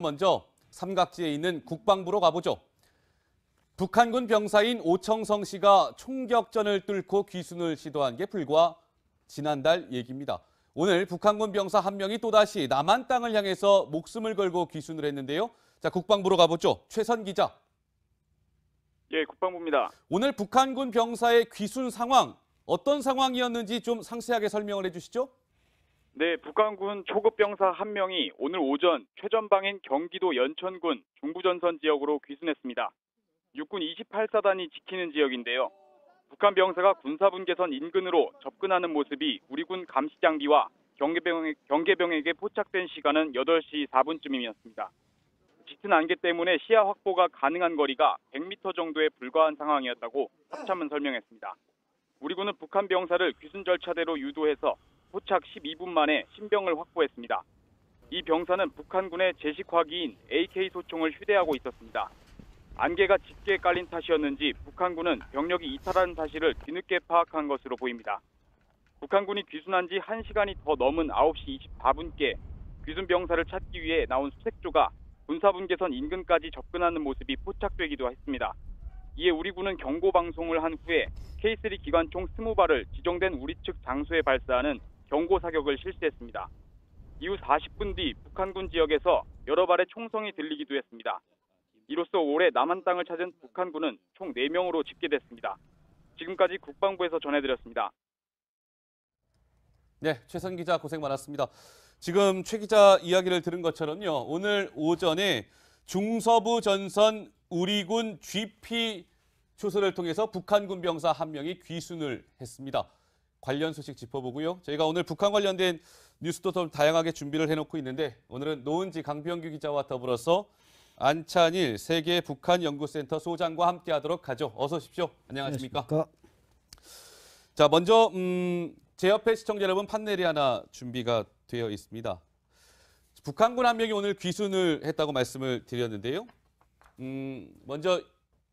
먼저 삼각지에 있는 국방부로 가보죠. 북한군 병사인 오청성 씨가 총격전을 뚫고 귀순을 시도한 게 불과 지난달 얘기입니다. 오늘 북한군 병사 한 명이 또다시 남한 땅을 향해서 목숨을 걸고 귀순을 했는데요. 자, 국방부로 가보죠. 최선 기자. 예, 국방부입니다. 오늘 북한군 병사의 귀순 상황, 어떤 상황이었는지 좀 상세하게 설명을 해주시죠. 네, 북한군 초급 병사 한 명이 오늘 오전 최전방인 경기도 연천군 중부전선 지역으로 귀순했습니다. 육군 28사단이 지키는 지역인데요. 북한 병사가 군사분계선 인근으로 접근하는 모습이 우리 군 감시장비와 경계병에게 포착된 시간은 8시 4분쯤이었습니다. 짙은 안개 때문에 시야 확보가 가능한 거리가 100m 정도에 불과한 상황이었다고 합참은 설명했습니다. 우리 군은 북한 병사를 귀순 절차대로 유도해서 포착 12분 만에 신병을 확보했습니다. 이 병사는 북한군의 제식화기인 AK 소총을 휴대하고 있었습니다. 안개가 짙게 깔린 탓이었는지 북한군은 병력이 이탈하는 사실을 뒤늦게 파악한 것으로 보입니다. 북한군이 귀순한 지 1시간이 더 넘은 9시 24분께 귀순 병사를 찾기 위해 나온 수색조가 군사분계선 인근까지 접근하는 모습이 포착되기도 했습니다. 이에 우리 군은 경고 방송을 한 후에 K3 기관총 20발을 지정된 우리 측 장소에 발사하는 경고 사격을 실시했습니다. 이후 40분 뒤 북한군 지역에서 여러 발의 총성이 들리기도 했습니다. 이로써 올해 남한 땅을 찾은 북한군은 총 4명으로 집계됐습니다. 지금까지 국방부에서 전해드렸습니다. 네, 최선 기자 고생 많았습니다. 지금 최 기자 이야기를 들은 것처럼요. 오늘 오전에 중서부 전선 우리군 GP 초소를 통해서 북한군 병사 한 명이 귀순을 했습니다. 관련 소식 짚어보고요. 저희가 오늘 북한 관련된 뉴스도 더 다양하게 준비를 해놓고 있는데 오늘은 노은지 강병규 기자와 더불어서 안찬일 세계 북한 연구센터 소장과 함께하도록 하죠. 어서 오십시오. 안녕하십니까? 안녕하십니까? 자, 먼저 제 옆에 시청자 여러분 판넬이 하나 준비가 되어 있습니다. 북한군 한 명이 오늘 귀순을 했다고 말씀을 드렸는데요. 먼저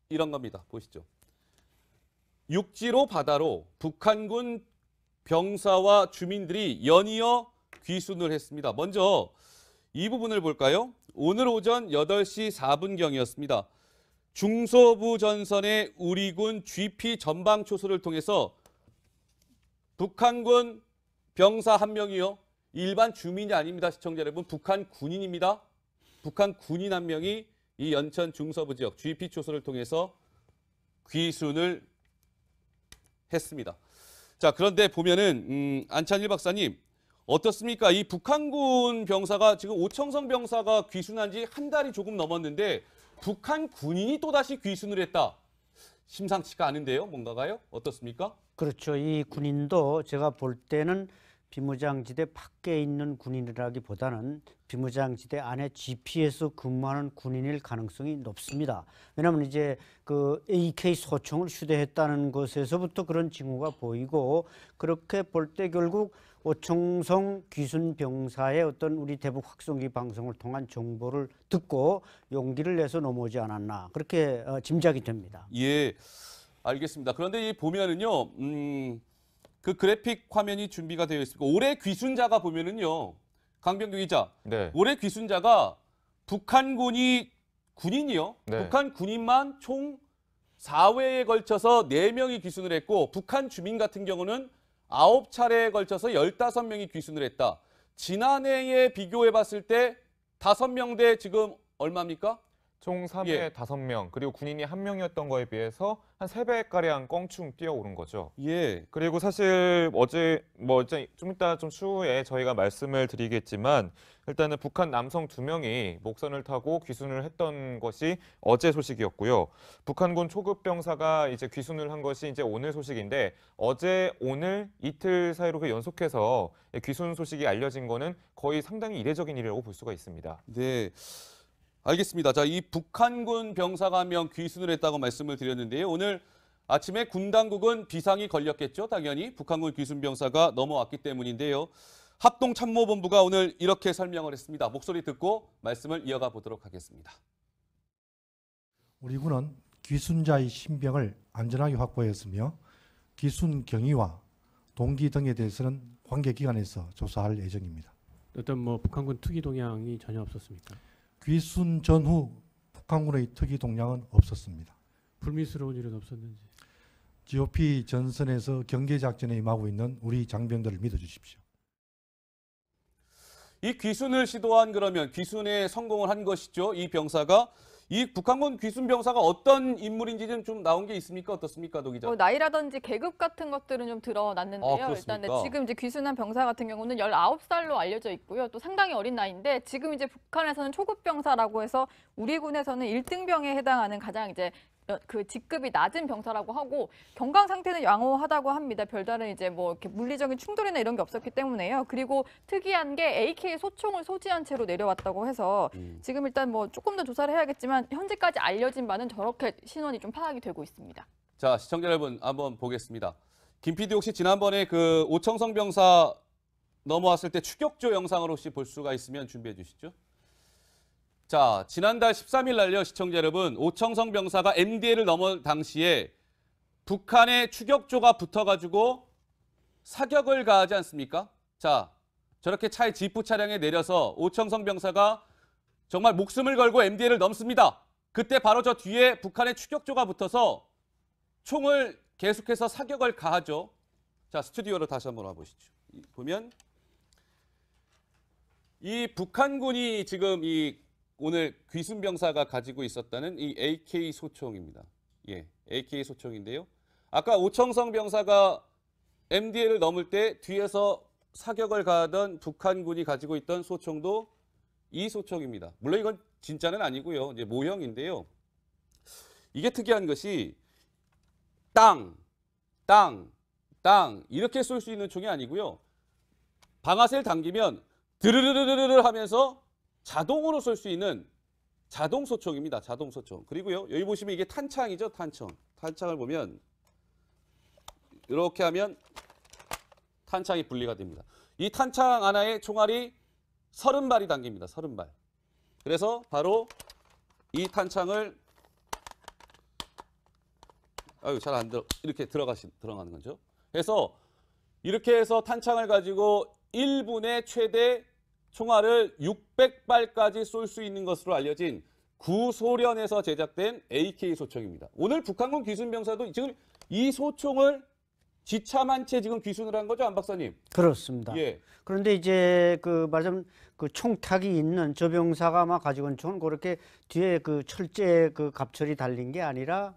이런 겁니다. 보시죠. 육지로 바다로 북한군 병사와 주민들이 연이어 귀순을 했습니다. 먼저 이 부분을 볼까요? 오늘 오전 8시 4분경이었습니다. 중서부 전선의 우리군 GP 전방 초소를 통해서 북한군 병사 한 명이요. 일반 주민이 아닙니다. 시청자 여러분. 북한 군인입니다. 북한 군인 한 명이 이 연천 중서부 지역 GP 초소를 통해서 귀순을 했습니다. 자, 그런데 보면은 안찬일 박사님 어떻습니까? 이 북한군 병사가 지금 오청성 병사가 귀순한 지 한 달이 조금 넘었는데 북한 군인이 또다시 귀순을 했다. 심상치가 않은데요. 뭔가가요? 어떻습니까? 그렇죠. 이 군인도 제가 볼 때는 비무장지대 밖에 있는 군인이라기보다는 비무장지대 안에 GP에서 근무하는 군인일 가능성이 높습니다. 왜냐하면 이제 그 AK 소총을 휴대했다는 것에서부터 그런 징후가 보이고 그렇게 볼 때 결국 오청성 귀순 병사의 어떤 우리 대북 확성기 방송을 통한 정보를 듣고 용기를 내서 넘어오지 않았나 그렇게 짐작이 됩니다. 예, 알겠습니다. 그런데 이 보면은요, 그 그래픽 화면이 준비가 되어 있습니다. 올해 귀순자가 보면은요, 강병규 기자, 네. 올해 귀순자가 북한군이 군인이요. 네. 북한 군인만 총 4회에 걸쳐서 4명이 귀순을 했고 북한 주민 같은 경우는 9차례에 걸쳐서 15명이 귀순을 했다. 지난해에 비교해 봤을 때 5명 대 지금 얼마입니까? 총 3회 예. 5명, 그리고 군인이 1명이었던 거에 비해서 한 3배가량 껑충 뛰어오른 거죠. 예. 그리고 사실 어제 좀 이따 좀 추후에 저희가 말씀을 드리겠지만 일단은 북한 남성 2명이 목선을 타고 귀순을 했던 것이 어제 소식이었고요. 북한군 초급 병사가 이제 귀순을 한 것이 이제 오늘 소식인데 어제 오늘 이틀 사이로 그 연속해서 귀순 소식이 알려진 거는 거의 상당히 이례적인 일이라고 볼 수가 있습니다. 네. 알겠습니다. 자, 이 북한군 병사가 한 명 귀순을 했다고 말씀을 드렸는데요. 오늘 아침에 군 당국은 비상이 걸렸겠죠. 당연히 북한군 귀순 병사가 넘어왔기 때문인데요. 합동참모본부가 오늘 이렇게 설명을 했습니다. 목소리 듣고 말씀을 이어가 보도록 하겠습니다. 우리 군은 귀순자의 신병을 안전하게 확보했으며 귀순 경위와 동기 등에 대해서는 관계기관에서 조사할 예정입니다. 어떤 북한군 투기 동향이 전혀 없었습니까? 귀순 전후 북한군의 특이 동향은 없었습니다. 불미스러운 일은 없었는지. GOP 전선에서 경계작전에 임하고 있는 우리 장병들을 믿어주십시오. 이 귀순을 시도한 그러면 귀순에 성공을 한 것이죠. 이 병사가 이 북한군 귀순 병사가 어떤 인물인지 좀 나온 게 있습니까? 어떻습니까, 노 기자? 나이라든지 계급 같은 것들은 좀 드러났는데요. 아, 일단 그렇습니까? 지금 이제 귀순한 병사 같은 경우는 19살로 알려져 있고요. 또 상당히 어린 나이인데 지금 이제 북한에서는 초급 병사라고 해서 우리 군에서는 1등병에 해당하는 가장 이제 그 직급이 낮은 병사라고 하고 건강 상태는 양호하다고 합니다. 별다른 이제 뭐 이렇게 물리적인 충돌이나 이런 게 없었기 때문에요. 그리고 특이한 게 AK 소총을 소지한 채로 내려왔다고 해서 지금 일단 뭐 조금 더 조사를 해야겠지만 현재까지 알려진 바는 저렇게 신원이 좀 파악이 되고 있습니다. 자, 시청자 여러분 한번 보겠습니다. 김 PD 혹시 지난번에 그 오청성 병사 넘어왔을 때 추격조 영상을 혹시 볼 수가 있으면 준비해 주시죠. 자, 지난달 13일 날요, 시청자 여러분, 오청성 병사가 MDL을 넘을 당시에 북한의 추격조가 붙어가지고 사격을 가하지 않습니까? 자, 저렇게 차에 지프 차량에 내려서 오청성 병사가 정말 목숨을 걸고 MDL을 넘습니다. 그때 바로 저 뒤에 북한의 추격조가 붙어서 총을 계속해서 사격을 가하죠. 자, 스튜디오로 다시 한번 와보시죠. 보면 이 북한군이 지금 오늘 귀순 병사가 가지고 있었다는 이 AK 소총입니다. 예, AK 소총인데요. 아까 오청성 병사가 MDL을 넘을 때 뒤에서 사격을 가하던 북한군이 가지고 있던 소총도 이 소총입니다. 물론 이건 진짜는 아니고요. 이제 모형인데요. 이게 특이한 것이 땅 이렇게 쏠 수 있는 총이 아니고요. 방아쇠를 당기면 드르르르르르 하면서 자동으로 쏠 수 있는 자동 소총입니다. 자동 소총. 그리고요. 여기 보시면 이게 탄창이죠. 탄창. 탄창을 보면 이렇게 하면 탄창이 분리가 됩니다. 이 탄창 하나에 총알이 30발이 담깁니다. 30발. 그래서 바로 이 탄창을 잘 안 들어 이렇게 들어가는 거죠. 그래서 이렇게 해서 탄창을 가지고 1분에 최대 총알을 600발까지 쏠 수 있는 것으로 알려진 구소련에서 제작된 AK 소총입니다. 오늘 북한군 귀순병사도 지금 이 소총을 지참한 채 지금 귀순을 한 거죠, 안 박사님? 그렇습니다. 예. 그런데 이제 말하자면 그 총탁이 있는 저 병사가 아마 가지고 있는 총은 그렇게 뒤에 그 철제 그 갑철이 달린 게 아니라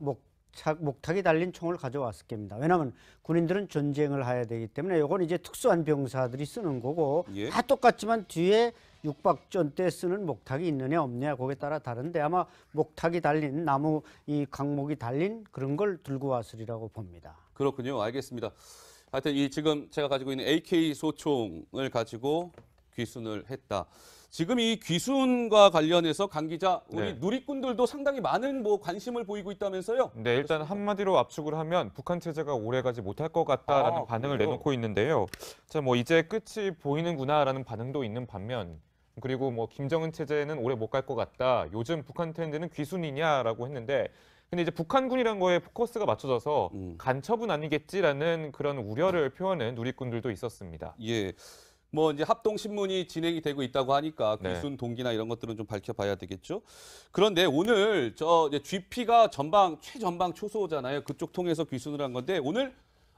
목탁이 달린 총을 가져왔을 겁니다. 왜냐하면 군인들은 전쟁을 해야 되기 때문에 이건 이제 특수한 병사들이 쓰는 거고 예. 다 똑같지만 뒤에 육박전 때 쓰는 목탁이 있느냐 없느냐 거기에 따라 다른데 아마 목탁이 달린 나무 이 강목이 달린 그런 걸 들고 왔으리라고 봅니다. 그렇군요. 알겠습니다. 하여튼 지금 제가 가지고 있는 AK 소총을 가지고 귀순을 했다. 지금 이 귀순과 관련해서 강 기자, 우리 네. 누리꾼들도 상당히 많은 관심을 보이고 있다면서요? 네, 일단 한마디로 압축을 하면 북한 체제가 오래가지 못할 것 같다라는 반응을 그래요? 내놓고 있는데요. 자, 뭐 이제 끝이 보이는구나라는 반응도 있는 반면, 그리고 뭐 김정은 체제는 오래 못 갈 것 같다. 요즘 북한 트렌드는 귀순이냐라고 했는데, 근데 이제 북한군이란 거에 포커스가 맞춰져서 간첩은 아니겠지라는 그런 우려를 표하는 누리꾼들도 있었습니다. 예. 뭐 이제 합동 신문이 진행이 되고 있다고 하니까 네. 귀순 동기나 이런 것들은 좀 밝혀봐야 되겠죠. 그런데 오늘 이제 GP가 최전방 초소잖아요. 그쪽 통해서 귀순을 한 건데 오늘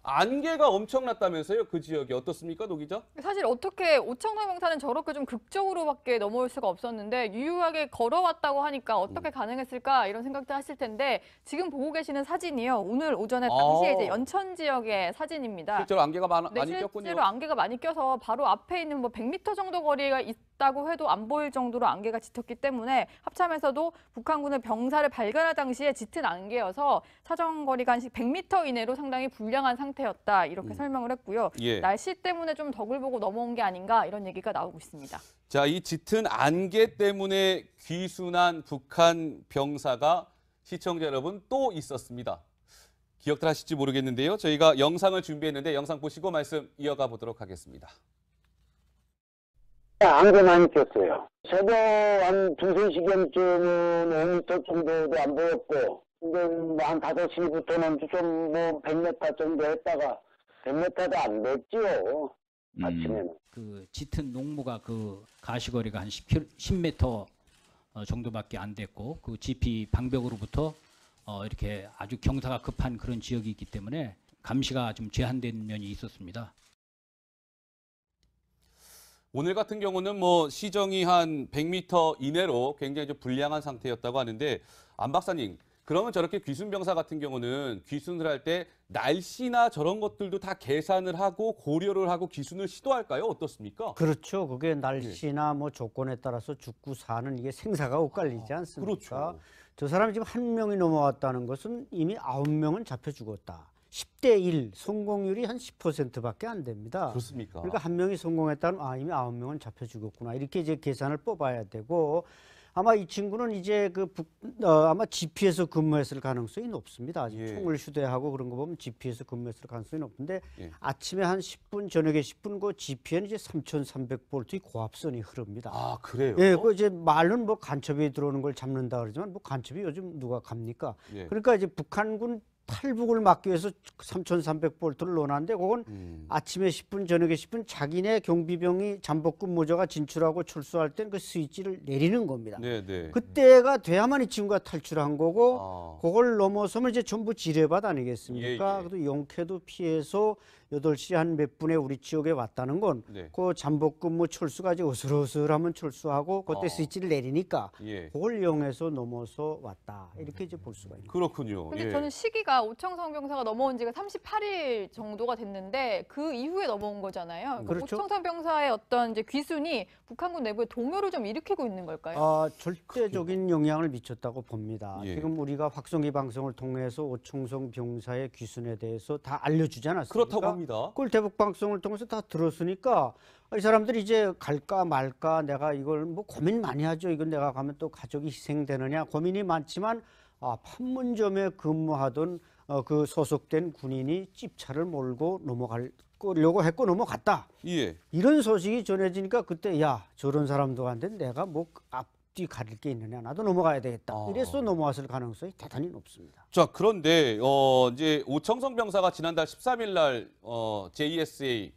안개가 엄청났다면서요? 그 지역이 어떻습니까, 노 기자? 사실 어떻게 오청성 병사는 저렇게 좀 극적으로밖에 넘어올 수가 없었는데 유유하게 걸어왔다고 하니까 어떻게 가능했을까 이런 생각도 하실 텐데 지금 보고 계시는 사진이요. 오늘 오전에 당시에 이제 연천 지역의 사진입니다. 실제로 안개가 많이 실제로 꼈군요. 안개가 많이 껴서 바로 앞에 있는 100m 정도 거리가 있다고 해도 안 보일 정도로 안개가 짙었기 때문에 합참에서도 북한군의 병사를 발견할 당시에 짙은 안개여서 사정거리가 한 100m 이내로 상당히 불량한 상태였다 이렇게 설명을 했고요. 예. 날씨 때문에 좀 덕을 보고 넘어온 게 아닌가 이런 얘기가 나오고 있습니다. 자, 이 짙은 안개 때문에 귀순한 북한 병사가 시청자 여러분 또 있었습니다. 기억들 하실지 모르겠는데요. 저희가 영상을 준비했는데 영상 보시고 말씀 이어가 보도록 하겠습니다. 안개 많이 꼈어요. 새벽 한 2, 3시경쯤은 5m 정도도 안 보였고, 근데 한 5시부터는 좀 100m 정도 했다가 100m도 안 됐지요. 아침에는. 그 짙은 농무가 그 가시거리가 한 10m 정도밖에 안 됐고 그 GP 방벽으로부터 이렇게 아주 경사가 급한 그런 지역이 있기 때문에 감시가 좀 제한된 면이 있었습니다. 오늘 같은 경우는 뭐 시정이 한 100m 이내로 굉장히 좀 불량한 상태였다고 하는데 안 박사님, 그러면 저렇게 귀순병사 같은 경우는 귀순을 할 때 날씨나 저런 것들도 다 계산을 하고 고려를 하고 귀순을 시도할까요? 어떻습니까? 그렇죠. 그게 날씨나 뭐 조건에 따라서 죽고 사는 이게 생사가 엇갈리지 않습니까? 그렇죠. 저 사람이 지금 한 명이 넘어왔다는 것은 이미 9명은 잡혀 죽었다. 10대 1 성공률이 한 10%밖에 안 됩니다. 그렇습니까? 그러니까 한 명이 성공했다면 이미 9명은 잡혀 죽었구나. 이렇게 이제 계산을 뽑아야 되고 아마 이 친구는 이제 아마 GP에서 근무했을 가능성이 높습니다. 예. 총을 휴대하고 그런 거 보면 GP에서 근무했을 가능성이 높은데 예. 아침에 한 10분, 저녁에 10분 그 GP에는 이제 3,300볼트의 고압선이 흐릅니다. 아, 그래요? 예, 그 이제 말은 뭐 간첩이 들어오는 걸 잡는다 그러지만 뭐 간첩이 요즘 누가 갑니까? 예. 그러니까 이제 북한군 탈북을 막기 위해서 3,300볼트를 넣어놨는데 그건 아침에 10분, 저녁에 10분 자기네 경비병이 잠복근무자가 진출하고 출소할 땐 그 스위치를 내리는 겁니다. 네, 네. 그때가 돼야만 이 친구가 탈출한 거고 아. 그걸 넘어서면 이제 전부 지뢰밭 아니겠습니까? 예, 예. 그래도 용케도 피해서 8시 한 몇 분에 우리 지역에 왔다는 건 네. 그 잠복근무 철수가 이제 어슬어슬하면 철수하고 그때 스위치를 내리니까 예. 그걸 이용해서 넘어서 왔다. 이렇게 이제 볼 수가 있는 거죠. 그렇군요. 근데 예. 저는 시기가 오청성 병사가 넘어온 지가 38일 정도가 됐는데 그 이후에 넘어온 거잖아요. 그러니까 그렇죠. 오청성 병사의 어떤 이제 귀순이 북한군 내부에 동요를 좀 일으키고 있는 걸까요? 절대적인 영향을 미쳤다고 봅니다. 예. 지금 우리가 확성기 방송을 통해서 오청성 병사의 귀순에 대해서 다 알려주지 않았습니까? 그렇다고 합니다. 그걸 대북 방송을 통해서 다 들었으니까 이 사람들이 이제 갈까 말까 내가 이걸 뭐 고민 많이 하죠. 이건 내가 가면 또 가족이 희생되느냐 고민이 많지만 판문점에 근무하던 그 소속된 군인이 찝차를 몰고 넘어가려고 했고 넘어갔다. 예. 이런 소식이 전해지니까 그때 야 저런 사람도 한데 내가 뭐 앞뒤 가릴 게 있느냐 나도 넘어가야 되겠다. 이래서 넘어왔을 가능성이 대단히 높습니다. 자, 그런데 이제 오청성 병사가 지난달 13일 날 JSA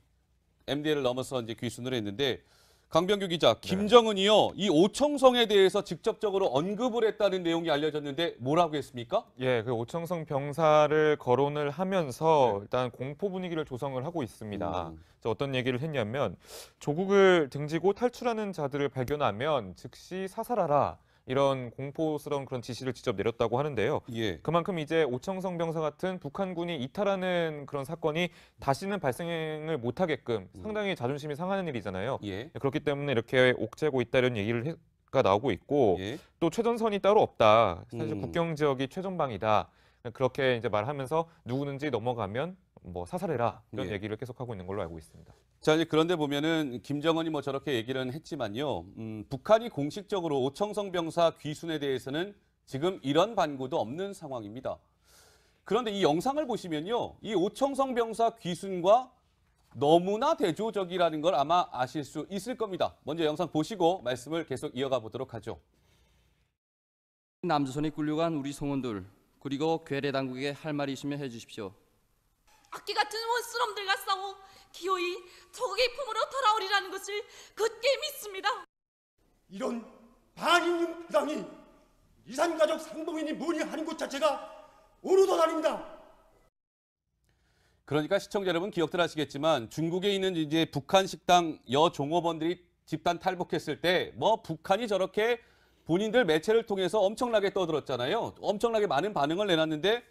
MDL을 넘어서 이제 귀순을 했는데 강병규 기자, 김정은이요 이 오청성에 대해서 직접적으로 언급을 했다는 내용이 알려졌는데 뭐라고 했습니까? 예, 그 오청성 병사를 거론을 하면서 일단 공포 분위기를 조성을 하고 있습니다. 어떤 얘기를 했냐면 조국을 등지고 탈출하는 자들을 발견하면 즉시 사살하라. 이런 공포스러운 그런 지시를 직접 내렸다고 하는데요. 예. 그만큼 이제 오청성 병사 같은 북한군이 이탈하는 그런 사건이 다시는 발생을 못하게끔 상당히 자존심이 상하는 일이잖아요. 예. 그렇기 때문에 이렇게 옥죄고 있다 이런 얘기를 가 나오고 있고 예. 또 최전선이 따로 없다. 사실 음. 국경 지역이 최전방이다. 그렇게 이제 말하면서 누구든지 넘어가면 뭐 사살해라 이런 예. 얘기를 계속하고 있는 걸로 알고 있습니다. 자, 이제 그런데 보면은 김정은이 뭐 저렇게 얘기를 했지만요. 북한이 공식적으로 오청성 병사 귀순에 대해서는 지금 이런 반구도 없는 상황입니다. 그런데 이 영상을 보시면요. 이 오청성 병사 귀순과 너무나 대조적이라는 걸 아마 아실 수 있을 겁니다. 먼저 영상 보시고 말씀을 계속 이어가 보도록 하죠. 남조선에 끌려간 우리 성원들 그리고 괴뢰 당국에 할 말이 있으면 해주십시오. 악기 같은 원수놈들과 싸워 기어이 적의 품으로 돌아오리라는 것을 굳게 믿습니다. 이런 반인륜 부당이 이산가족 상봉인이 뭐니 하는 것 자체가 어느덧 아닙니다. 그러니까 시청자 여러분 기억들 하시겠지만 중국에 있는 이제 북한 식당 여종업원들이 집단 탈북했을 때 뭐 북한이 저렇게 본인들 매체를 통해서 엄청나게 떠들었잖아요. 엄청나게 많은 반응을 내놨는데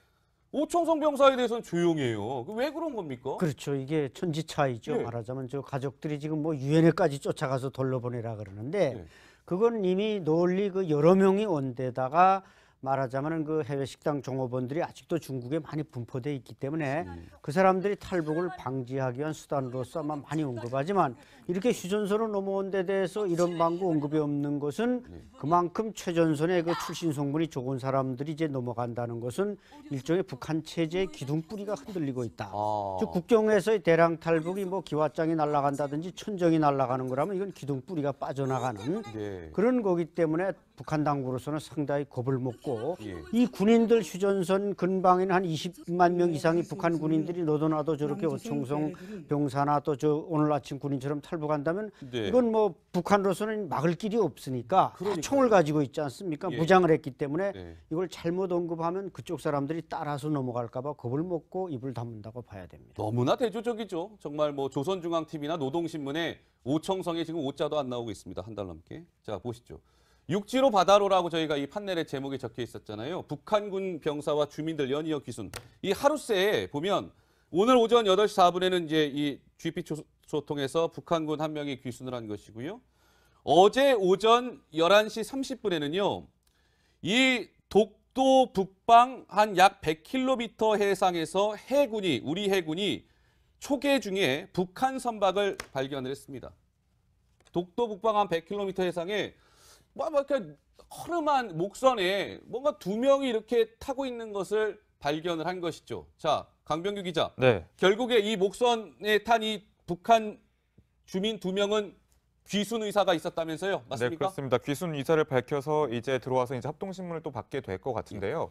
오청성 병사에 대해서는 조용해요. 왜 그런 겁니까? 그렇죠. 이게 천지차이죠. 네. 말하자면 저 가족들이 지금 뭐 유엔에까지 쫓아가서 돌려보내라 그러는데 네. 그건 이미 널리 그 여러 명이 온 데다가 말하자면 그 해외 식당 종업원들이 아직도 중국에 많이 분포돼 있기 때문에 그 사람들이 탈북을 방지하기 위한 수단으로서 아마 많이 언급하지만 이렇게 휴전선으로 넘어온 데 대해서 이런 방구 언급이 없는 것은 그만큼 최전선의 그 출신 성분이 좋은 사람들이 이제 넘어간다는 것은 일종의 북한 체제의 기둥뿌리가 흔들리고 있다. 즉 국경에서의 대량 탈북이 뭐 기와장이 날아간다든지 천정이 날아가는 거라면 이건 기둥뿌리가 빠져나가는 네. 그런 거기 때문에 북한 당국으로서는 상당히 겁을 먹고 예. 이 군인들 휴전선 근방에는 한 20만 명 이상의 북한 군인들이 너도나도 저렇게 어청성 병사나 또 저 오늘 아침 군인처럼 탈북한다면 네. 이건 뭐 북한으로서는 막을 길이 없으니까 다 그러니까요. 총을 가지고 있지 않습니까? 예. 무장을 했기 때문에 네. 이걸 잘못 언급하면 그쪽 사람들이 따라서 넘어갈까 봐 겁을 먹고 입을 다문다고 봐야 됩니다. 너무나 대조적이죠. 정말 뭐 조선중앙TV나 노동신문에 오청성에 지금 오자도 안 나오고 있습니다. 한 달 넘게. 자, 보시죠. 육지로 바다로라고 저희가 이 판넬의 제목에 적혀 있었잖아요. 북한군 병사와 주민들 연이어 귀순. 이 하루새에 보면 오늘 오전 8시 4분에는 이제 이 GP 소통에서 북한군 한 명이 귀순을 한 것이고요. 어제 오전 11시 30분에는요. 이 독도 북방 한 약 100km 해상에서 우리 해군이 초계 중에 북한 선박을 발견을 했습니다. 독도 북방 한 100km 해상에 뭐 이렇게 허름한 목선에 뭔가 2명이 이렇게 타고 있는 것을 발견을 한 것이죠. 자, 강병규 기자. 네. 결국에 이 목선에 탄 이 북한 주민 2명은 귀순 의사가 있었다면서요? 맞습니까? 네, 그렇습니다. 귀순 의사를 밝혀서 이제 들어와서 이제 합동신문을 또 받게 될 것 같은데요.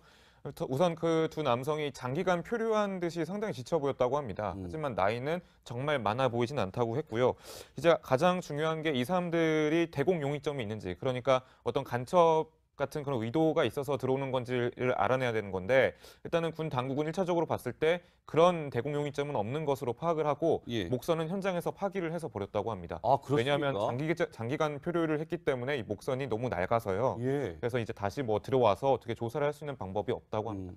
우선 그 두 남성이 장기간 표류한 듯이 상당히 지쳐 보였다고 합니다. 하지만 나이는 정말 많아 보이진 않다고 했고요. 이제 가장 중요한 게 이 사람들이 대공 용의점이 있는지, 그러니까 어떤 간첩 같은 그런 의도가 있어서 들어오는 건지를 알아내야 되는 건데, 일단은 군 당국은 1차적으로 봤을 때 그런 대공 용의점은 없는 것으로 파악을 하고 예. 목선은 현장에서 파기를 해서 버렸다고 합니다. 아, 그렇습니까? 왜냐하면 장기간 표류를 했기 때문에 이 목선이 너무 낡아서요. 예. 그래서 이제 다시 뭐 들어와서 어떻게 조사를 할 수 있는 방법이 없다고 합니다.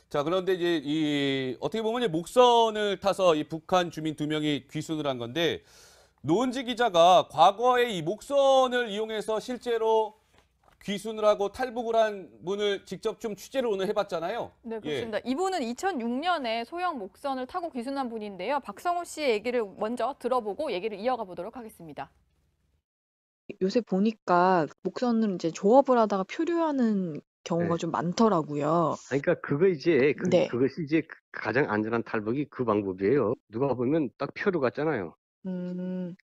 자, 그런데 이제 이 어떻게 보면 이제 목선을 타서 이 북한 주민 2명이 귀순을 한 건데, 노은지 기자가 과거에 이 목선을 이용해서 실제로 귀순을 하고 탈북을 한 분을 직접 좀 취재를 오늘 해봤잖아요. 네, 그렇습니다. 이분은 2006년에 소형 목선을 타고 귀순한 분인데요. 박성호 씨의 얘기를 먼저 들어보고 얘기를 이어가 보도록 하겠습니다. 요새 보니까 목선을 이제 조업을 하다가 표류하는 경우가 좀 많더라고요. 그러니까 네. 그것이 이제 가장 안전한 탈북이 그 방법이에요. 누가 보면 딱 표류 같잖아요.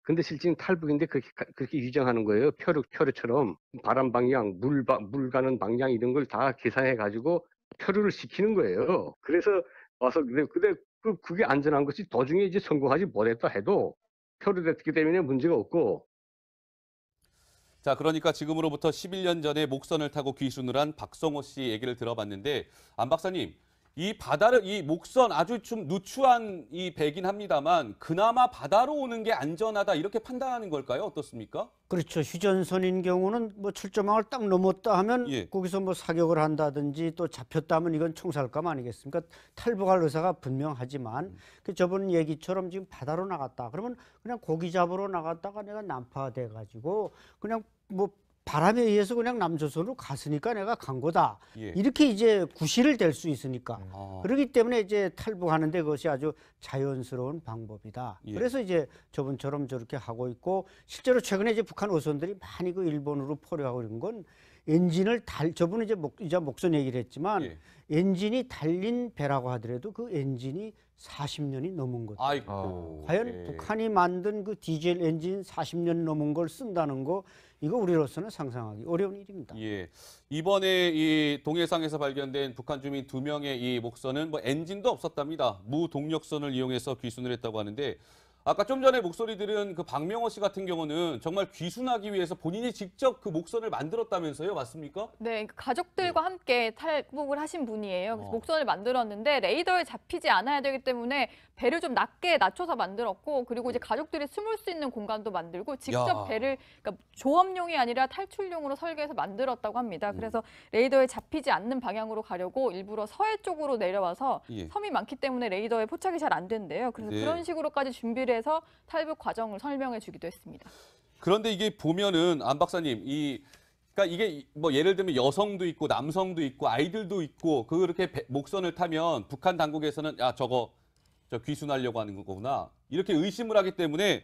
근데 실제는 탈북인데 그렇게 유정하는 거예요. 표류처럼 바람 방향, 물 가는 방향 이런 걸 다 계산해 가지고 표류를 시키는 거예요. 그래서 와서 근데 그게 안전한 것이 도중에 이제 성공하지 못했다 해도 표류됐기 때문에 문제가 없고. 자, 그러니까 지금으로부터 11년 전에 목선을 타고 귀순을 한 박성호 씨 얘기를 들어봤는데, 안 박사님, 이 목선 아주 좀 누추한 이 배긴 합니다만 그나마 바다로 오는 게 안전하다 이렇게 판단하는 걸까요? 어떻습니까? 그렇죠. 휴전선인 경우는 뭐 출조망을 딱 넘었다 하면 예. 거기서 뭐 사격을 한다든지 또 잡혔다 하면 이건 총살감 아니겠습니까? 탈북할 의사가 분명하지만 그 저번 얘기처럼 지금 바다로 나갔다. 그러면 그냥 고기 잡으러 나갔다가 내가 난파돼 가지고 그냥 뭐 바람에 의해서 그냥 남조선으로 갔으니까 내가 간 거다. 예. 이렇게 이제 구실을 댈 수 있으니까. 아. 그렇기 때문에 이제 탈북하는데 그것이 아주 자연스러운 방법이다. 예. 그래서 이제 저번처럼 저렇게 하고 있고, 실제로 최근에 이제 북한 어선들이 많이 그 일본으로 포류하고 이런 건 엔진을 저번에 이제 목선 얘기를 했지만 예. 엔진이 달린 배라고 하더라도 그 엔진이 40년이 넘은 거죠. 아이고. 과연 예. 북한이 만든 그 디젤 엔진 40년 넘은 걸 쓴다는 거, 이거 우리로서는 상상하기 어려운 일입니다. 예. 이번에 이 동해상에서 발견된 북한 주민 2명의 이 목선은 뭐 엔진도 없었답니다. 무동력선을 이용해서 귀순을 했다고 하는데, 아까 좀 전에 목소리 들은 그 박명호 씨 같은 경우는 정말 귀순하기 위해서 본인이 직접 그 목선을 만들었다면서요? 맞습니까? 네, 가족들과 함께 탈북을 하신 분이에요. 그래서 어. 목선을 만들었는데 레이더에 잡히지 않아야 되기 때문에 배를 좀 낮게 낮춰서 만들었고, 그리고 이제 가족들이 숨을 수 있는 공간도 만들고 직접 야. 배를 그러니까 조업용이 아니라 탈출용으로 설계해서 만들었다고 합니다. 그래서 레이더에 잡히지 않는 방향으로 가려고 일부러 서해 쪽으로 내려와서 예. 섬이 많기 때문에 레이더에 포착이 잘 안 된대요. 그래서 네. 그런 식으로까지 준비를 해서 탈북 과정을 설명해 주기도 했습니다. 그런데 이게 보면은 안 박사님, 그러니까 이게 뭐 예를 들면 여성도 있고 남성도 있고 아이들도 있고 그렇게 목선을 타면 북한 당국에서는 야 저 귀순하려고 하는 거구나 이렇게 의심을 하기 때문에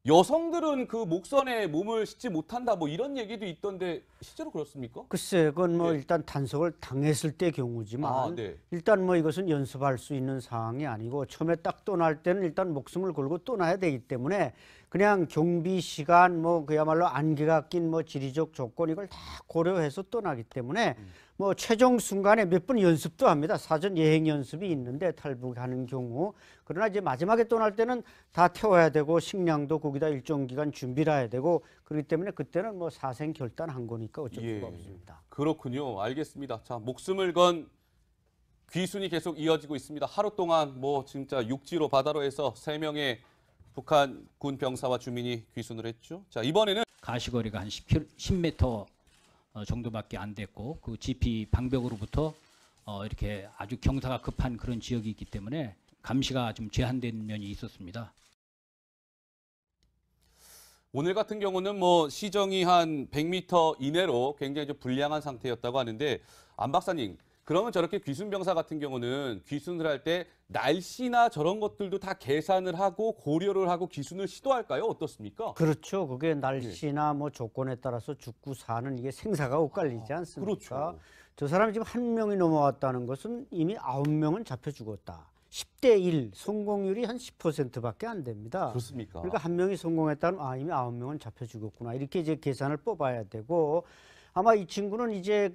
여성들은 그 목선에 몸을 싣지 못한다 뭐 이런 얘기도 있던데 실제로 그렇습니까? 글쎄, 그건 뭐 네. 일단 단속을 당했을 때 경우지만 아, 네. 일단 뭐 이것은 연습할 수 있는 사항이 아니고 처음에 딱 떠날 때는 일단 목숨을 걸고 떠나야 되기 때문에 그냥 경비 시간 뭐 그야말로 안개가 낀 뭐 지리적 조건 이걸 다 고려해서 떠나기 때문에 뭐 최종 순간에 몇 번 연습도 합니다. 사전 예행 연습이 있는데 탈북하는 경우. 그러나 이제 마지막에 떠날 때는 다 태워야 되고 식량도 거기다 일정 기간 준비를 해야 되고 그렇기 때문에 그때는 뭐 사생 결단한 거니까 어쩔 수가 없습니다. 그렇군요. 알겠습니다. 자, 목숨을 건 귀순이 계속 이어지고 있습니다. 하루 동안 뭐 진짜 육지로 바다로 해서 3명의 북한 군 병사와 주민이 귀순을 했죠. 자, 이번에는 가시거리가 한 10m 정도밖에 안 됐고 그 GP 방벽으로부터 이렇게 아주 경사가 급한 그런 지역이 있기 때문에 감시가 좀 제한된 면이 있었습니다. 오늘 같은 경우는 뭐 시정이 한 100m 이내로 굉장히 좀 불량한 상태였다고 하는데 안 박사님, 그러면 저렇게 귀순병사 같은 경우는 귀순을 할 때 날씨나 저런 것들도 다 계산을 하고 고려를 하고 귀순을 시도할까요? 어떻습니까? 그렇죠. 그게 날씨나 뭐 조건에 따라서 죽고 사는 이게 생사가 엇갈리지 않습니까? 그렇죠. 저 사람이 지금 1명이 넘어왔다는 것은 이미 9명은 잡혀 죽었다. 10대 1 성공률이 한 10%밖에 안 됩니다. 그렇습니까? 그러니까 1명이 성공했다면 이미 9명은 잡혀 죽었구나. 이렇게 이제 계산을 뽑아야 되고 아마 이 친구는 이제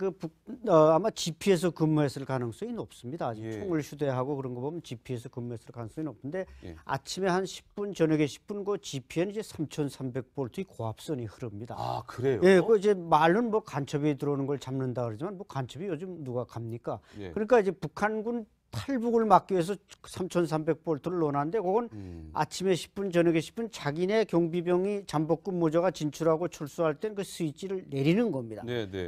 아마 GP에서 근무했을 가능성이 높습니다. 총을 휴대하고 그런 거 보면 GP에서 근무했을 가능성이 높은데 아침에 한 10분, 저녁에 10분 그 GP에는 이제 3,300볼트의 고압선이 흐릅니다. 아, 그래요? 예, 그 이제 말은 뭐 간첩이 들어오는 걸 잡는다 그러지만 뭐 간첩이 요즘 누가 갑니까? 그러니까 이제 북한군 탈북을 막기 위해서 3,300볼트를 넣어놨는데 그건 아침에 10분, 저녁에 10분 자기네 경비병이 잠복근 모자가 진출하고 출소할 땐 그 스위치를 내리는 겁니다.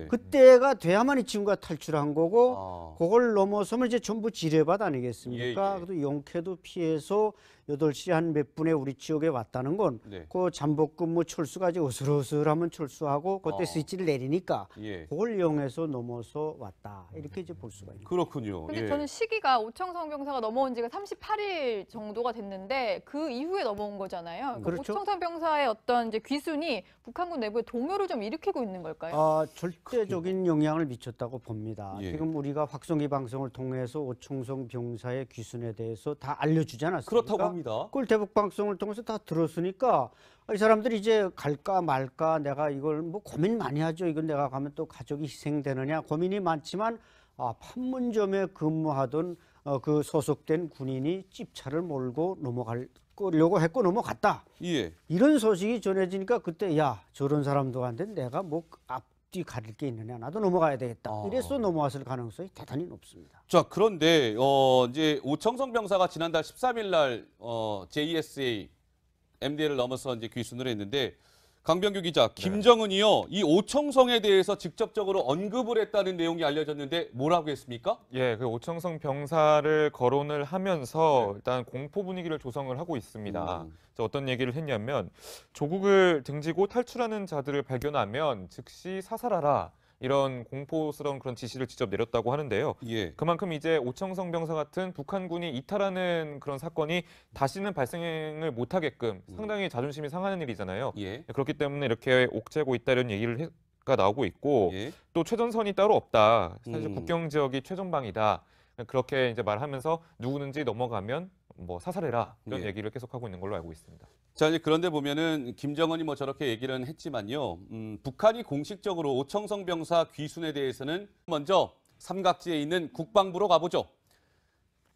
그때가 돼야만 이 친구가 탈출한 거고 그걸 넘어서면 이제 전부 지뢰밭 아니겠습니까? 그래도 용케도 피해서 8시 한 몇 분에 우리 지역에 왔다는 건 그 잠복근무 철수가 이제 어슬어슬하면 철수하고 그때 스위치를 내리니까 그걸 이용해서 넘어서 왔다. 이렇게 이제 볼 수가 있는 거죠. 그렇군요. 근데 저는 시기가 오청성 병사가 넘어온 지가 38일 정도가 됐는데 그 이후에 넘어온 거잖아요. 그렇죠. 오청성 병사의 어떤 이제 귀순이 북한군 내부에 동요를 좀 일으키고 있는 걸까요? 절대적인 영향을 미쳤다고 봅니다. 지금 우리가 확성기 방송을 통해서 오청성 병사의 귀순에 대해서 다 알려주지 않았습니까? 그렇다고 합니다. 그걸 대북 방송을 통해서 다 들었으니까 이 사람들이 이제 갈까 말까 내가 이걸 뭐 고민 많이 하죠. 이건 내가 가면 또 가족이 희생되느냐 고민이 많지만 판문점에 근무하던 그 소속된 군인이 찝차를 몰고 넘어가려고 했고 넘어갔다. 이런 소식이 전해지니까 그때 야 저런 사람도 한데 내가 뭐 앞뒤 가릴 게 있느냐 나도 넘어가야 되겠다. 이래서 넘어왔을 가능성이 대단히 높습니다. 자, 그런데 이제 오청성 병사가 지난달 13일 날 JSA MDL을 넘어서 이제 귀순을 했는데 강병규 기자, 김정은이요 이 오청성에 대해서 직접적으로 언급을 했다는 내용이 알려졌는데 뭐라고 했습니까? 예, 그 오청성 병사를 거론을 하면서 일단 공포 분위기를 조성을 하고 있습니다. 어떤 얘기를 했냐면 조국을 등지고 탈출하는 자들을 발견하면 즉시 사살하라. 이런 공포스러운 그런 지시를 직접 내렸다고 하는데요. 그만큼 이제 오청성 병사 같은 북한군이 이탈하는 그런 사건이 다시는 발생을 못하게끔 상당히 자존심이 상하는 일이잖아요. 그렇기 때문에 이렇게 옥죄고 있다 이런 얘기를 가 나오고 있고 또 최전선이 따로 없다. 사실 국경 지역이 최전방이다. 그렇게 이제 말하면서 누구든지 넘어가면 뭐 사살해라 이런 얘기를 계속하고 있는 걸로 알고 있습니다. 자, 이제 그런데 보면은 김정은이 뭐 저렇게 얘기를 했지만요. 북한이 공식적으로 오청성 병사 귀순에 대해서는 먼저 삼각지에 있는 국방부로 가보죠.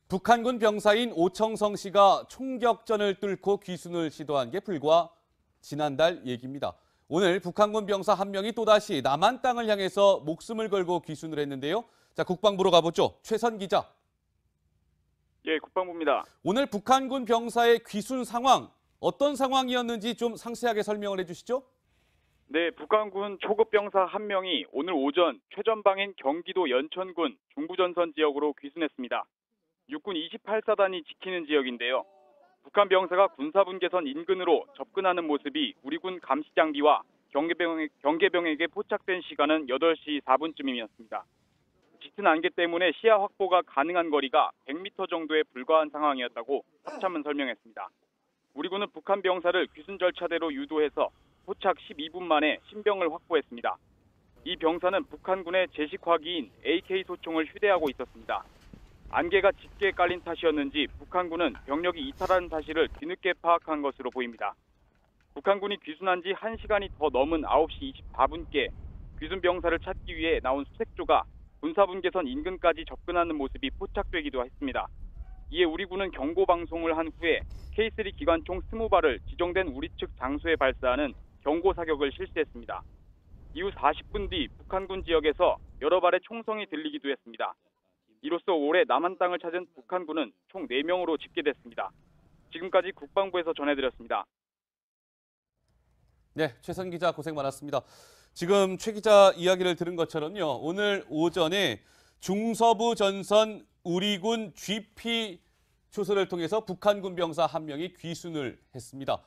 북한군 병사인 오청성 씨가 총격전을 뚫고 귀순을 시도한 게 불과 지난달 얘기입니다. 오늘 북한군 병사 1명이 또다시 남한 땅을 향해서 목숨을 걸고 귀순을 했는데요. 자, 국방부로 가보죠. 최선 기자. 예, 국방부입니다. 오늘 북한군 병사의 귀순 상황, 어떤 상황이었는지 좀 상세하게 설명을 해주시죠. 네, 북한군 초급 병사 1명이 오늘 오전 최전방인 경기도 연천군 중부전선 지역으로 귀순했습니다. 육군 28사단이 지키는 지역인데요. 북한 병사가 군사분계선 인근으로 접근하는 모습이 우리 군 감시장비와 경계병에게 포착된 시간은 8시 4분쯤이었습니다. 짙은 안개 때문에 시야 확보가 가능한 거리가 100m 정도에 불과한 상황이었다고 합참은 설명했습니다. 우리 군은 북한 병사를 귀순 절차대로 유도해서 포착 12분 만에 신병을 확보했습니다. 이 병사는 북한군의 제식화기인 AK 소총을 휴대하고 있었습니다. 안개가 짙게 깔린 탓이었는지 북한군은 병력이 이탈하는 사실을 뒤늦게 파악한 것으로 보입니다. 북한군이 귀순한 지 1시간이 더 넘은 9시 24분께 귀순 병사를 찾기 위해 나온 수색조가 군사분계선 인근까지 접근하는 모습이 포착되기도 했습니다. 이에 우리 군은 경고 방송을 한 후에 K3 기관총 20발을 지정된 우리 측 장소에 발사하는 경고 사격을 실시했습니다. 이후 40분 뒤 북한군 지역에서 여러 발의 총성이 들리기도 했습니다. 이로써 올해 남한 땅을 찾은 북한군은 총 4명으로 집계됐습니다. 지금까지 국방부에서 전해드렸습니다. 네, 최선 기자 고생 많았습니다. 지금 최 기자 이야기를 들은 것처럼요. 오늘 오전에 중서부 전선 우리군 GP 초소를 통해서 북한군 병사 1명이 귀순을 했습니다.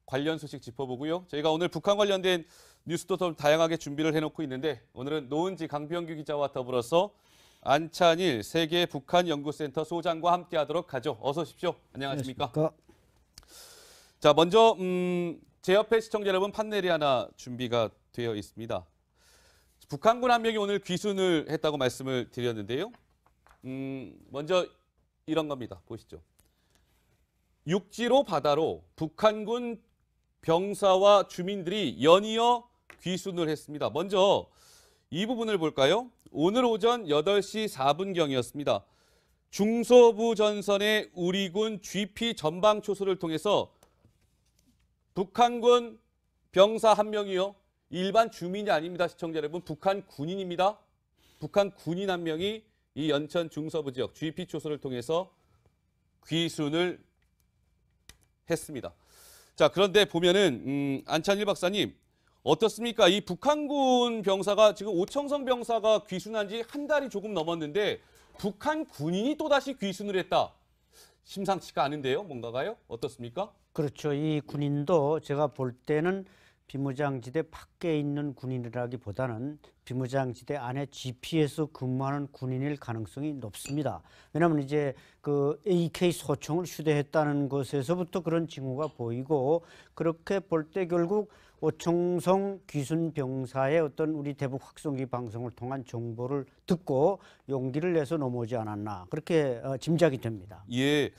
관련 소식 짚어보고요. 저희가 오늘 북한 관련된 뉴스도 좀 다양하게 준비를 해놓고 있는데 오늘은 노은지 강병규 기자와 더불어서 안찬일 세계 북한연구센터 소장과 함께하도록 하죠. 어서 오십시오. 안녕하십니까? 자, 먼저 제 옆에 시청자 여러분 판넬이 하나 준비가 되어 있습니다. 북한군 1명이 오늘 귀순을 했다고 말씀을 드렸는데요. 먼저 이런 겁니다. 보시죠. 육지로 바다로 북한군 병사와 주민들이 연이어 귀순을 했습니다. 먼저 이 부분을 볼까요? 오늘 오전 8시 4분경이었습니다. 중서부 전선의 우리군 GP 전방 초소를 통해서 북한군 병사 1명이요. 일반 주민이 아닙니다. 시청자 여러분. 북한 군인입니다. 북한 군인 1명이 이 연천 중서부 지역 GP 초소를 통해서 귀순을 했습니다. 자, 그런데 보면은 안찬일 박사님 어떻습니까? 이 북한군 병사가 지금 오청성 병사가 귀순한 지 한 달이 조금 넘었는데 북한 군인이 또다시 귀순을 했다. 심상치가 않은데요. 뭔가가요? 어떻습니까? 그렇죠. 이 군인도 제가 볼 때는 비무장지대 밖에 있는 군인이라기보다는 비무장지대 안에 GP에서 근무하는 군인일 가능성이 높습니다. 왜냐하면 이제 그 AK 소총을 휴대했다는 것에서부터 그런 징후가 보이고 그렇게 볼 때 결국 오청성 귀순 병사의 어떤 우리 대북 확성기 방송을 통한 정보를 듣고 용기를 내서 넘어오지 않았나 그렇게 짐작이 됩니다. 예,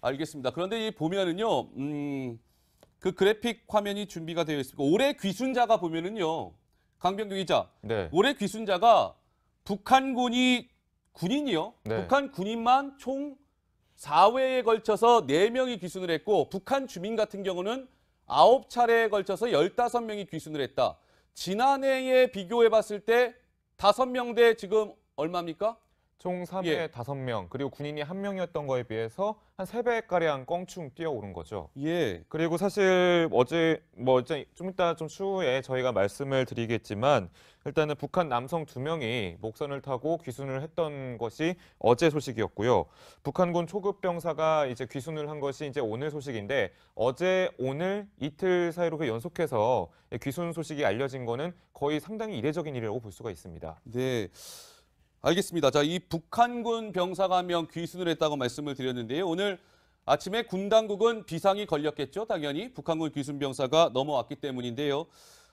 알겠습니다. 그런데 이 보면은요, 그 그래픽 화면이 준비가 되어 있습니다. 올해 귀순자가 보면은요, 강병규 기자, 네. 올해 귀순자가 북한군이 군인이요. 네. 북한 군인만 총 4회에 걸쳐서 4명이 귀순을 했고 북한 주민 같은 경우는 9차례에 걸쳐서 15명이 귀순을 했다. 지난해에 비교해 봤을 때 5명 대 지금 얼마입니까? 총 3회 예. 5명, 그리고 군인이 1명이었던 거에 비해서 한 3배가량 껑충 뛰어오른 거죠. 예. 그리고 사실 어제 좀 이따 좀 추후에 저희가 말씀을 드리겠지만 일단은 북한 남성 2명이 목선을 타고 귀순을 했던 것이 어제 소식이었고요. 북한군 초급 병사가 이제 귀순을 한 것이 이제 오늘 소식인데 어제 오늘 이틀 사이로 그 연속해서 귀순 소식이 알려진 거는 거의 상당히 이례적인 일이라고 볼 수가 있습니다. 네. 알겠습니다. 자, 이 북한군 병사가 1명 귀순을 했다고 말씀을 드렸는데요. 오늘 아침에 군 당국은 비상이 걸렸겠죠. 당연히 북한군 귀순 병사가 넘어왔기 때문인데요.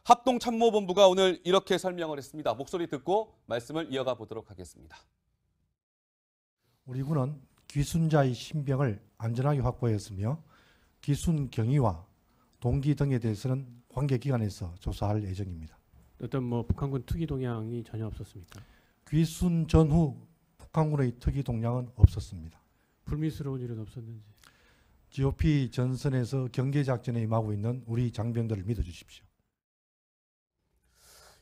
합동참모본부가 오늘 이렇게 설명을 했습니다. 목소리 듣고 말씀을 이어가 보도록 하겠습니다. 우리 군은 귀순자의 신병을 안전하게 확보했으며 귀순 경위와 동기 등에 대해서는 관계기관에서 조사할 예정입니다. 어떤 북한군 투기 동향이 전혀 없었습니까? 귀순 전후 북한군의 특이 동향은 없었습니다. 불미스러운 일은 없었는지. GOP 전선에서 경계작전에 임하고 있는 우리 장병들을 믿어주십시오.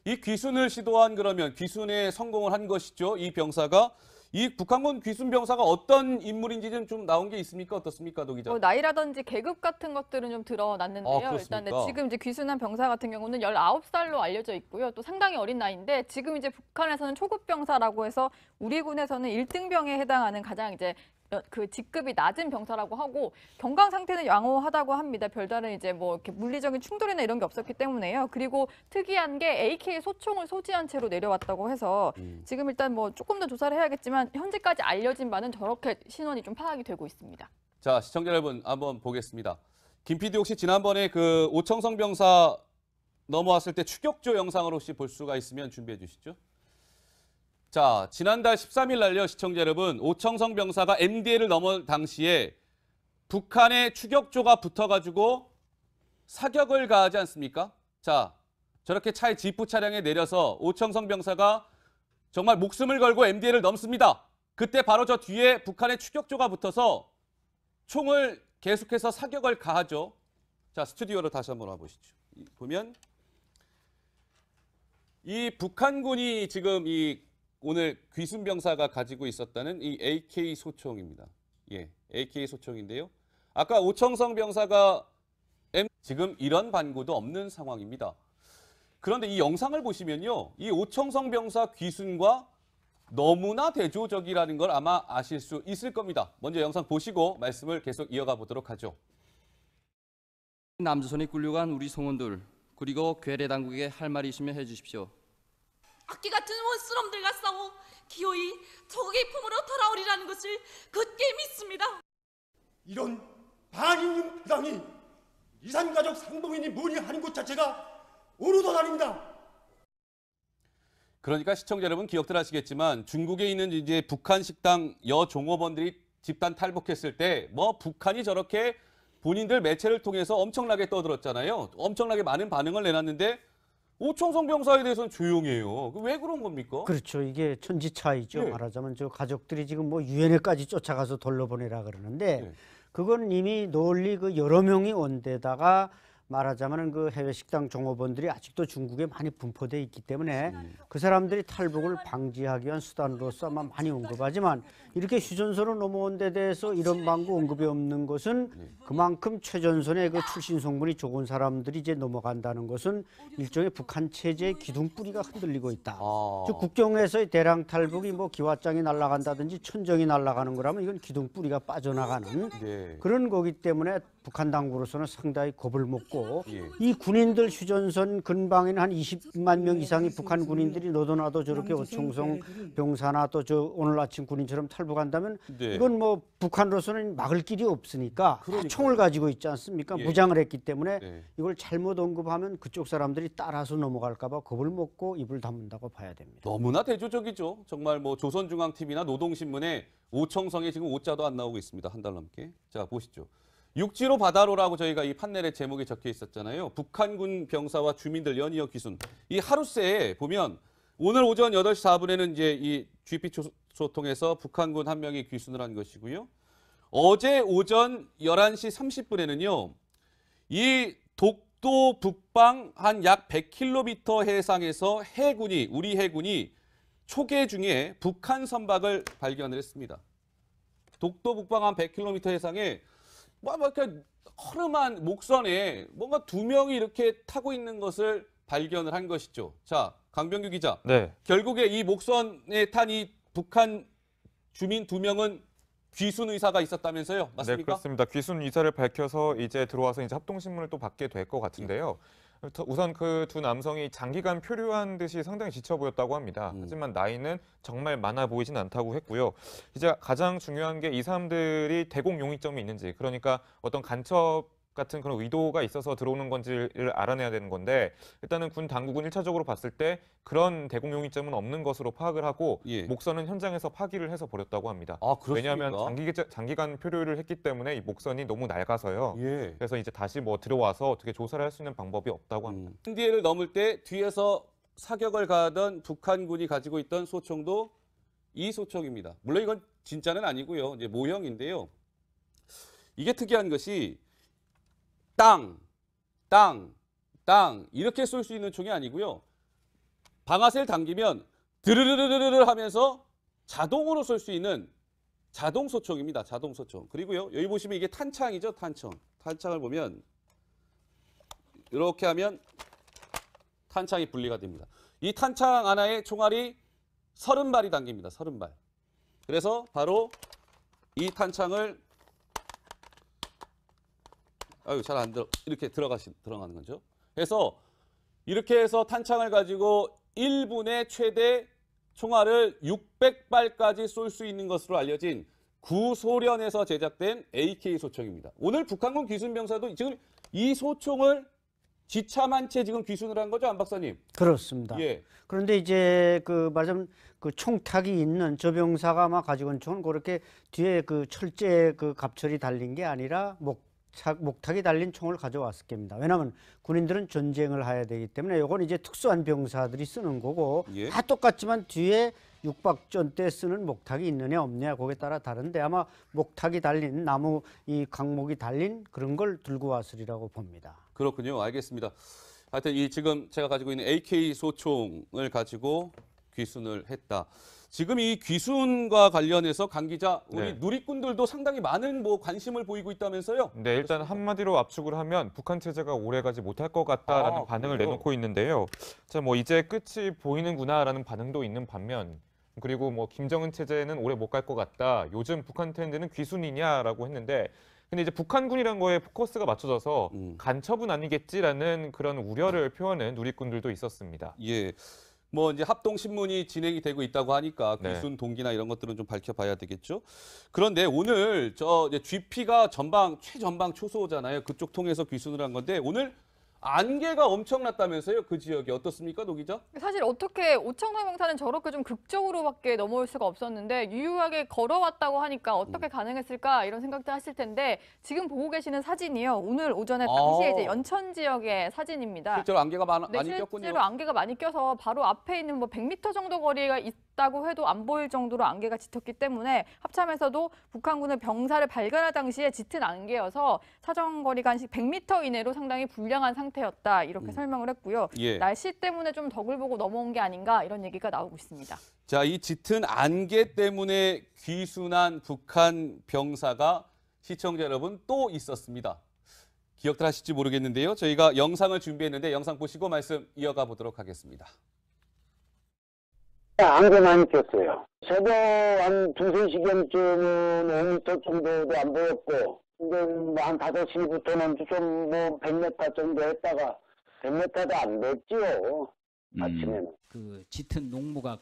이 귀순을 시도한 그러면 귀순에 성공을 한 것이죠. 이 병사가. 이 북한군 귀순 병사가 어떤 인물인지는 좀 나온 게 있습니까? 어떻습니까, 도 기자? 나이라든지 계급 같은 것들은 좀 드러났는데요. 일단 지금 이제 귀순한 병사 같은 경우는 19살로 알려져 있고요. 또 상당히 어린 나이인데 지금 이제 북한에서는 초급 병사라고 해서 우리 군에서는 1등병에 해당하는 가장 이제 그 직급이 낮은 병사라고 하고 건강 상태는 양호하다고 합니다. 별다른 이제 이렇게 물리적인 충돌이나 이런 게 없었기 때문에요. 그리고 특이한 게 AK 소총을 소지한 채로 내려왔다고 해서 지금 일단 조금 더 조사를 해야겠지만 현재까지 알려진 바는 저렇게 신원이 좀 파악이 되고 있습니다. 자, 시청자 여러분 한번 보겠습니다. 김 PD 혹시 지난번에 그 오청성 병사 넘어왔을 때 추격조 영상을 혹시 볼 수가 있으면 준비해 주시죠. 자, 지난달 13일 날요, 시청자 여러분, 오청성 병사가 MDL을 넘을 당시에 북한의 추격조가 붙어가지고 사격을 가하지 않습니까? 자, 저렇게 차에 지프 차량에 내려서 오청성 병사가 정말 목숨을 걸고 MDL을 넘습니다. 그때 바로 저 뒤에 북한의 추격조가 붙어서 총을 계속해서 사격을 가하죠. 자, 스튜디오로 다시 한번 와보시죠. 보면 이 북한군이 지금 이 오늘 귀순 병사가 가지고 있었다는 이 AK 소총입니다. 예, AK 소총인데요. 아까 오청성 병사가 지금 이런 반구도 없는 상황입니다. 그런데 이 영상을 보시면요, 이 오청성 병사 귀순과 너무나 대조적이라는 걸 아마 아실 수 있을 겁니다. 먼저 영상 보시고 말씀을 계속 이어가 보도록 하죠. 남조선에 끌려간 우리 송원들 그리고 괴뢰 당국에 할 말이 있으면 해주십시오. 악기 같은 원수놈들과 싸워 기어이 적의 품으로 돌아오리라는 것을 굳게 믿습니다. 이런 반인륜 배당이 이산가족 상봉인이 뭐니 하는 것 자체가 어느덧 아닙니다. 그러니까 시청자 여러분 기억들 하시겠지만 중국에 있는 이제 북한 식당 여종업원들이 집단 탈북했을 때 뭐 북한이 저렇게 본인들 매체를 통해서 엄청나게 떠들었잖아요. 엄청나게 많은 반응을 내놨는데 오청성 병사에 대해서는 조용해요. 왜 그런 겁니까? 그렇죠. 이게 천지차이죠. 네. 말하자면 저 가족들이 지금 뭐 유엔에까지 쫓아가서 돌려보내라 그러는데 네. 그건 이미 널리 그 여러 명이 온 데다가 말하자면 그 해외 식당 종업원들이 아직도 중국에 많이 분포돼 있기 때문에 그 사람들이 탈북을 방지하기 위한 수단으로서 아마 많이 언급하지만 이렇게 휴전선으로 넘어온 데 대해서 이런 방구 언급이 없는 것은 그만큼 최전선의 그 출신 성분이 좋은 사람들이 이제 넘어간다는 것은 일종의 북한 체제의 기둥뿌리가 흔들리고 있다. 즉 국경에서의 대량 탈북이 뭐 기왓장이 날아간다든지 천정이 날아가는 거라면 이건 기둥뿌리가 빠져나가는 그런 거기 때문에 북한 당국으로서는 상당히 겁을 먹고 이 군인들 휴전선 근방에는 한 20만 명 이상의 북한 군인들이 너도 나도 저렇게 오청성 병사나 또 저 오늘 아침 군인처럼 탈북한다면 이건 뭐 북한으로서는 막을 길이 없으니까 총을 가지고 있지 않습니까? 무장을 했기 때문에 이걸 잘못 언급하면 그쪽 사람들이 따라서 넘어갈까 봐 겁을 먹고 입을 다문다고 봐야 됩니다. 너무나 대조적이죠. 정말 뭐 조선중앙TV나 노동신문에 오청성에 지금 오자도 안 나오고 있습니다. 한 달 넘게. 자, 보시죠. 육지로 바다로라고 저희가 이 판넬에 제목이 적혀 있었잖아요. 북한군 병사와 주민들 연이어 귀순. 이 하루새에 보면 오늘 오전 8시 4분에는 이제 이 GP 소통에서 북한군 한 명이 귀순을 한 것이고요. 어제 오전 11시 30분에는요. 이 독도 북방 한 약 100km 해상에서 해군이 우리 해군이 초계 중에 북한 선박을 발견을 했습니다. 독도 북방 한 100km 해상에 뭐 이렇게 허름한 목선에 뭔가 2명이 이렇게 타고 있는 것을 발견을 한 것이죠. 자, 강병규 기자. 네. 결국에 이 목선에 탄 이 북한 주민 2명은 귀순 의사가 있었다면서요? 맞습니까? 네, 그렇습니다. 귀순 의사를 밝혀서 이제 들어와서 이제 합동신문을 또 받게 될 것 같은데요. 우선 그 두 남성이 장기간 표류한 듯이 상당히 지쳐 보였다고 합니다. 하지만 나이는 정말 많아 보이진 않다고 했고요. 이제 가장 중요한 게 이 사람들이 대공 용의점이 있는지, 그러니까 어떤 간첩 같은 그런 의도가 있어서 들어오는 건지를 알아내야 되는 건데 일단은 군 당국은 1차적으로 봤을 때 그런 대공 용의점은 없는 것으로 파악을 하고 목선은 현장에서 파기를 해서 버렸다고 합니다. 아, 그렇습니까? 왜냐하면 장기간 표류를 했기 때문에 이 목선이 너무 낡아서요. 그래서 이제 다시 뭐 들어와서 어떻게 조사를 할 수 있는 방법이 없다고 합니다. NDL을 넘을 때 뒤에서 사격을 가하던 북한군이 가지고 있던 소총도 이 소총입니다. 물론 이건 진짜는 아니고요. 이제 모형인데요. 이게 특이한 것이 땅, 땅, 땅 이렇게 쏠 수 있는 총이 아니고요. 방아쇠를 당기면 드르르르르르 하면서 자동으로 쏠 수 있는 자동 소총입니다. 자동 소총. 그리고요. 여기 보시면 이게 탄창이죠. 탄창. 탄창을 보면 이렇게 하면 탄창이 분리가 됩니다. 이 탄창 하나에 총알이 30발이 담깁니다. 30발. 그래서 바로 이 탄창을 잘 안 들어 이렇게 들어가는 거죠. 그래서 이렇게 해서 탄창을 가지고 1분에 최대 총알을 600발까지 쏠 수 있는 것으로 알려진 구소련에서 제작된 AK 소총입니다. 오늘 북한군 귀순병사도 지금 이 소총을 지참한 채 지금 귀순을 한 거죠, 안 박사님? 그렇습니다. 그런데 이제 그 말하자면 그 총탁이 있는 저 병사가 아마 가지고 온 총은 그렇게 뒤에 그 철제 그 갑철이 달린 게 아니라 목탁이 달린 총을 가져왔을 겁니다. 왜냐하면 군인들은 전쟁을 해야 되기 때문에 이건 이제 특수한 병사들이 쓰는 거고 다 똑같지만 뒤에 육박전 때 쓰는 목탁이 있느냐 없느냐 거기에 따라 다른데 아마 목탁이 달린 나무 이 강목이 달린 그런 걸 들고 왔으리라고 봅니다. 그렇군요. 알겠습니다. 하여튼 이 지금 제가 가지고 있는 AK 소총을 가지고 귀순을 했다. 지금 이 귀순과 관련해서 강 기자, 우리 누리꾼들도 상당히 많은 관심을 보이고 있다면서요? 네, 일단 한마디로 압축을 하면 북한 체제가 오래가지 못할 것 같다라는 반응을 내놓고 있는데요. 자, 이제 끝이 보이는구나라는 반응도 있는 반면, 그리고 김정은 체제는 오래 못 갈 것 같다. 요즘 북한 트렌드는 귀순이냐라고 했는데, 근데 이제 북한군이란 거에 포커스가 맞춰져서 간첩은 아니겠지라는 그런 우려를 표하는 누리꾼들도 있었습니다. 예. 이제 합동 신문이 진행이 되고 있다고 하니까 귀순 동기나 이런 것들은 좀 밝혀봐야 되겠죠. 그런데 오늘 이제 GP가 최전방 초소잖아요. 그쪽 통해서 귀순을 한 건데 오늘 안개가 엄청났다면서요? 그 지역이 어떻습니까, 노 기자? 사실 어떻게 오청석 병사는 저렇게 좀 극적으로밖에 넘어올 수가 없었는데 유유하게 걸어왔다고 하니까 어떻게 가능했을까 이런 생각도 하실 텐데 지금 보고 계시는 사진이요. 오늘 오전에 당시에 이제 연천 지역의 사진입니다. 실제로 안개가 많이 실제로 꼈군요. 안개가 많이 껴서 바로 앞에 있는 100m 정도 거리가 있다고 해도 안 보일 정도로 안개가 짙었기 때문에 합참에서도 북한군의 병사를 발견할 당시에 짙은 안개여서 사정거리가 100m 이내로 상당히 불량한 상태였다 이렇게 설명을 했고요. 날씨 때문에 좀 덕을 보고 넘어온 게 아닌가 이런 얘기가 나오고 있습니다. 자, 이 짙은 안개 때문에 귀순한 북한 병사가 시청자 여러분 또 있었습니다. 기억들 하실지 모르겠는데요. 저희가 영상을 준비했는데 영상 보시고 말씀 이어가 보도록 하겠습니다. 안개 많이 꼈어요. 새벽 한 2~3시경쯤은 5m 정도도 안 보였고, 근데 한 5시부터는 좀 100m 정도 했다가 100m도 안 됐지요. 아침에는. 그 짙은濃霧가